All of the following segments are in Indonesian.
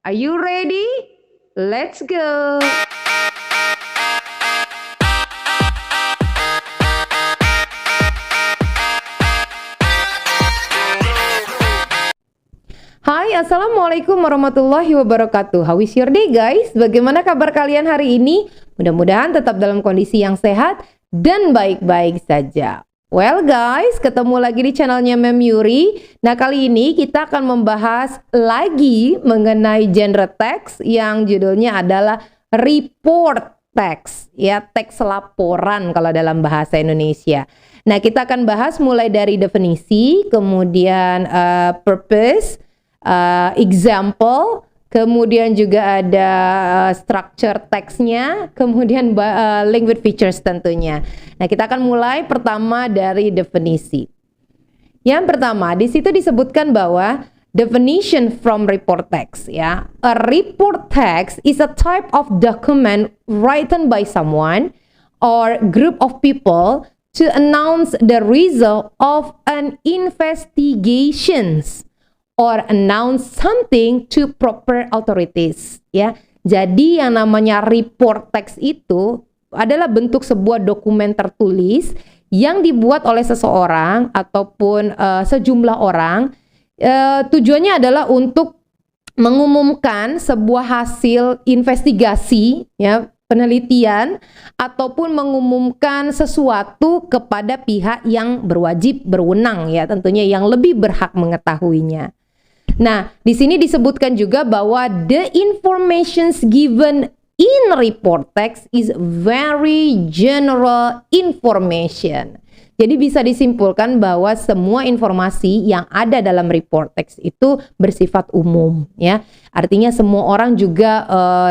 Are you ready? Let's go! Hai, Assalamualaikum warahmatullahi wabarakatuh. How is your day, guys? Bagaimana kabar kalian hari ini? Mudah-mudahan tetap dalam kondisi yang sehat dan baik-baik saja. Well guys, ketemu lagi di channelnya Mem Yuri. Nah, kali ini kita akan membahas lagi mengenai genre teks yang judulnya adalah report text, ya, teks laporan kalau dalam bahasa Indonesia. Nah, kita akan bahas mulai dari definisi, kemudian purpose, example, kemudian juga ada structure teksnya, kemudian language features tentunya. Nah, kita akan mulai pertama dari definisi. Yang pertama, di situ disebutkan bahwa definition from report text, ya. A report text is a type of document written by someone or group of people to announce the result of an investigations or announce something to proper authorities, ya. Jadi yang namanya report text itu adalah bentuk sebuah dokumen tertulis yang dibuat oleh seseorang ataupun sejumlah orang. Tujuannya adalah untuk mengumumkan sebuah hasil investigasi, ya, penelitian, ataupun mengumumkan sesuatu kepada pihak yang berwajib berwenang, ya, tentunya yang lebih berhak mengetahuinya. Nah, di sini disebutkan juga bahwa the informations given in report text is very general information. Jadi bisa disimpulkan bahwa semua informasi yang ada dalam report text itu bersifat umum, ya. Artinya semua orang juga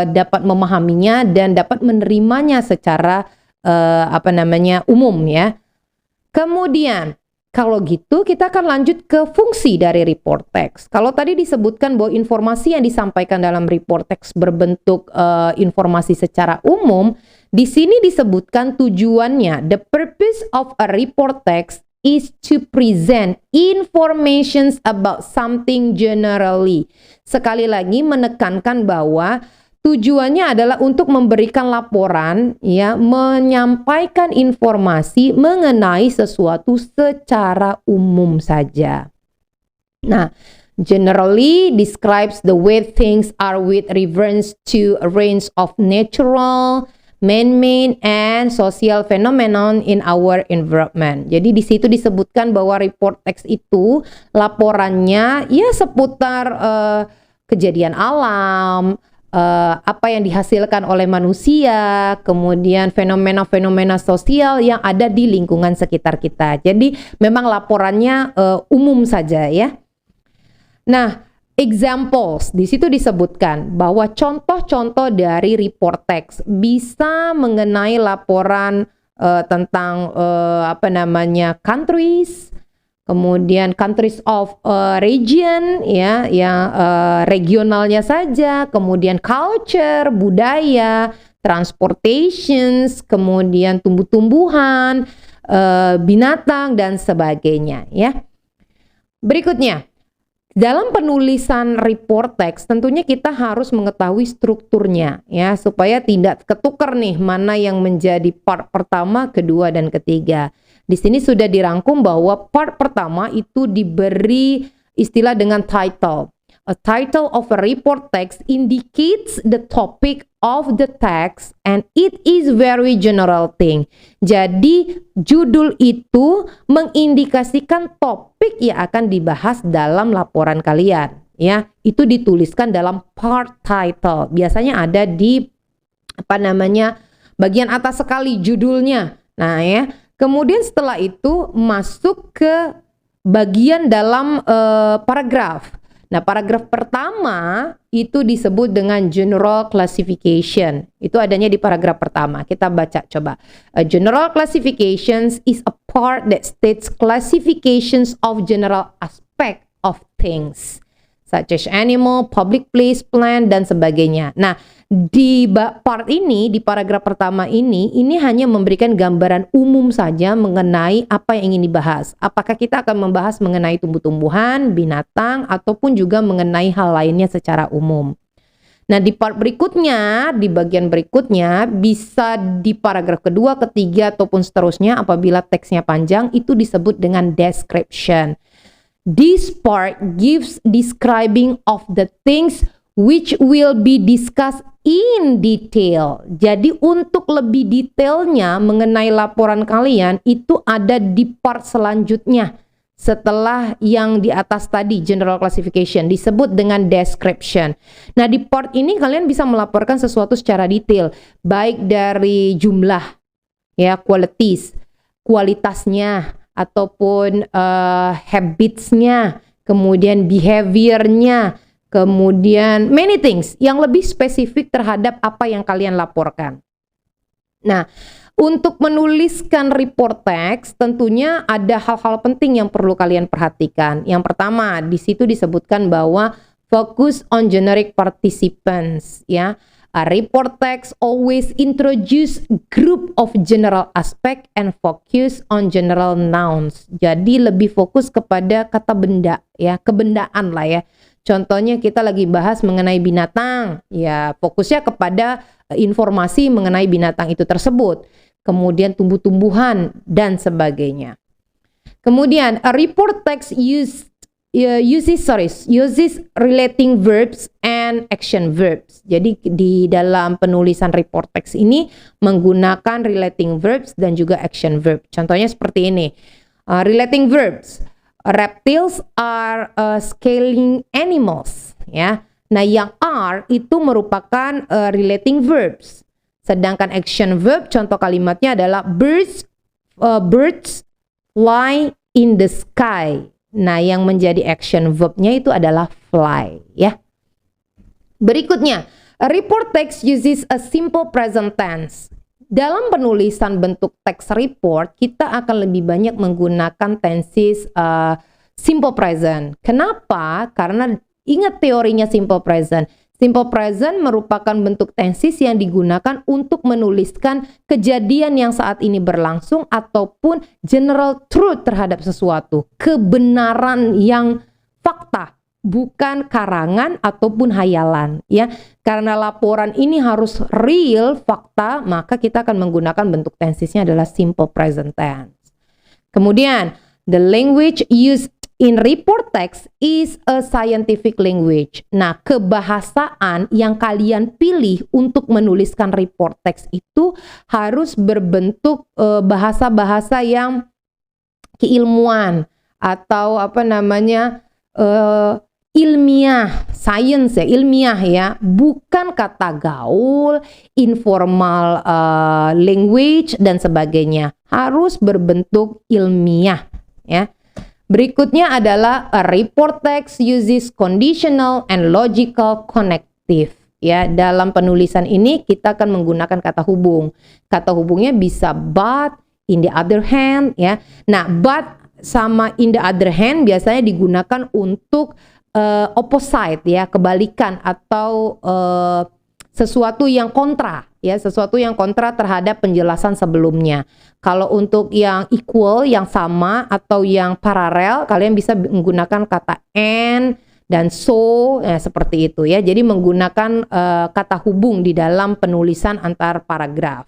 dapat memahaminya dan dapat menerimanya secara umum, ya. Kemudian kalau gitu kita akan lanjut ke fungsi dari report text. Kalau tadi disebutkan bahwa informasi yang disampaikan dalam report text berbentuk informasi secara umum, di sini disebutkan tujuannya. The purpose of a report text is to present information about something generally. Sekali lagi menekankan bahwa tujuannya adalah untuk memberikan laporan, ya, menyampaikan informasi mengenai sesuatu secara umum saja. Nah, generally describes the way things are with reference to a range of natural, man-made, and social phenomenon in our environment. Jadi di situ disebutkan bahwa report text itu laporannya ya seputar kejadian alam, apa yang dihasilkan oleh manusia, kemudian fenomena-fenomena sosial yang ada di lingkungan sekitar kita. Jadi memang laporannya umum saja, ya. Nah, examples di situ disebutkan bahwa contoh-contoh dari report text bisa mengenai laporan tentang countries, kemudian countries of region, ya, yang regionalnya saja, kemudian culture, budaya, transportations, kemudian tumbuh-tumbuhan, binatang dan sebagainya, ya. Berikutnya, dalam penulisan report text tentunya kita harus mengetahui strukturnya, ya, supaya tidak ketukar nih mana yang menjadi part pertama, kedua dan ketiga. Di sini sudah dirangkum bahwa part pertama itu diberi istilah dengan title. A title of a report text indicates the topic of the text and it is very general thing. Jadi judul itu mengindikasikan topik yang akan dibahas dalam laporan kalian, ya. Itu dituliskan dalam part title. Biasanya ada di bagian atas sekali judulnya. Nah, ya. Kemudian setelah itu masuk ke bagian dalam paragraf. Nah, paragraf pertama itu disebut dengan general classification. Itu adanya di paragraf pertama. Kita baca coba. A general classifications is a part that states classifications of general aspect of things, such as animal, public place, plant, dan sebagainya. Nah, di part ini, di paragraf pertama ini hanya memberikan gambaran umum saja mengenai apa yang ingin dibahas. Apakah kita akan membahas mengenai tumbuh-tumbuhan, binatang, ataupun juga mengenai hal lainnya secara umum. Nah, di part berikutnya, di bagian berikutnya, bisa di paragraf kedua, ketiga, ataupun seterusnya, apabila teksnya panjang, itu disebut dengan description. This part gives describing of the things which will be discussed in detail. Jadi untuk lebih detailnya mengenai laporan kalian, itu ada di part selanjutnya. Setelah yang di atas tadi, general classification, disebut dengan description. Nah, di part ini kalian bisa melaporkan sesuatu secara detail, baik dari jumlah, ya, kualitasnya, ataupun habitsnya, kemudian behaviornya, kemudian many things yang lebih spesifik terhadap apa yang kalian laporkan. Nah, untuk menuliskan report text tentunya ada hal-hal penting yang perlu kalian perhatikan. Yang pertama, di situ disebutkan bahwa focus on generic participants, ya. A report text always introduce group of general aspect and focus on general nouns. Jadi lebih fokus kepada kata benda, ya, kebendaan lah ya. Contohnya kita lagi bahas mengenai binatang, ya fokusnya kepada informasi mengenai binatang itu tersebut. Kemudian tumbuh-tumbuhan dan sebagainya. Kemudian a report text uses relating verbs and action verbs. Jadi di dalam penulisan report text ini menggunakan relating verbs dan juga action verb. Contohnya seperti ini. Relating verbs. Reptiles are scaling animals, ya. Nah, yang are itu merupakan relating verbs. Sedangkan action verb, contoh kalimatnya adalah birds fly in the sky. Nah, yang menjadi action verbnya itu adalah fly, ya. Berikutnya, a report text uses a simple present tense. Dalam penulisan bentuk teks report, kita akan lebih banyak menggunakan tenses simple present. Kenapa? Karena ingat teorinya simple present. Simple present merupakan bentuk tenses yang digunakan untuk menuliskan kejadian yang saat ini berlangsung ataupun general truth terhadap sesuatu. Kebenaran yang fakta, bukan karangan ataupun hayalan, ya. Karena laporan ini harus real, fakta, maka kita akan menggunakan bentuk tensesnya adalah simple present tense. Kemudian, the language used in report text is a scientific language. Nah, kebahasaan yang kalian pilih untuk menuliskan report text itu harus berbentuk bahasa-bahasa yang keilmuan atau ilmiah, science ya, ilmiah ya, bukan kata gaul, informal language dan sebagainya. Harus berbentuk ilmiah, ya. Berikutnya adalah a report text uses conditional and logical connective. Ya, dalam penulisan ini kita akan menggunakan kata hubung. Kata hubungnya bisa but, in the other hand, ya. Nah, but sama in the other hand biasanya digunakan untuk opposite, ya, kebalikan atau sesuatu yang kontra, ya, sesuatu yang kontra terhadap penjelasan sebelumnya. Kalau untuk yang equal, yang sama atau yang paralel, kalian bisa menggunakan kata and dan so, ya, seperti itu, ya. Jadi menggunakan kata hubung di dalam penulisan antar paragraf.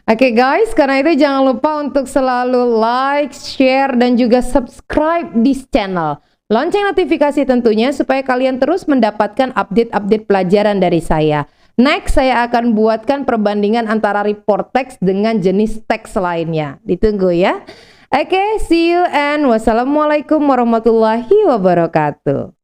Oke, guys, karena itu jangan lupa untuk selalu like, share dan juga subscribe di channel. Lonceng notifikasi tentunya supaya kalian terus mendapatkan update-update pelajaran dari saya. Next, saya akan buatkan perbandingan antara report text dengan jenis teks lainnya. Ditunggu ya. Oke, see you and wassalamualaikum warahmatullahi wabarakatuh.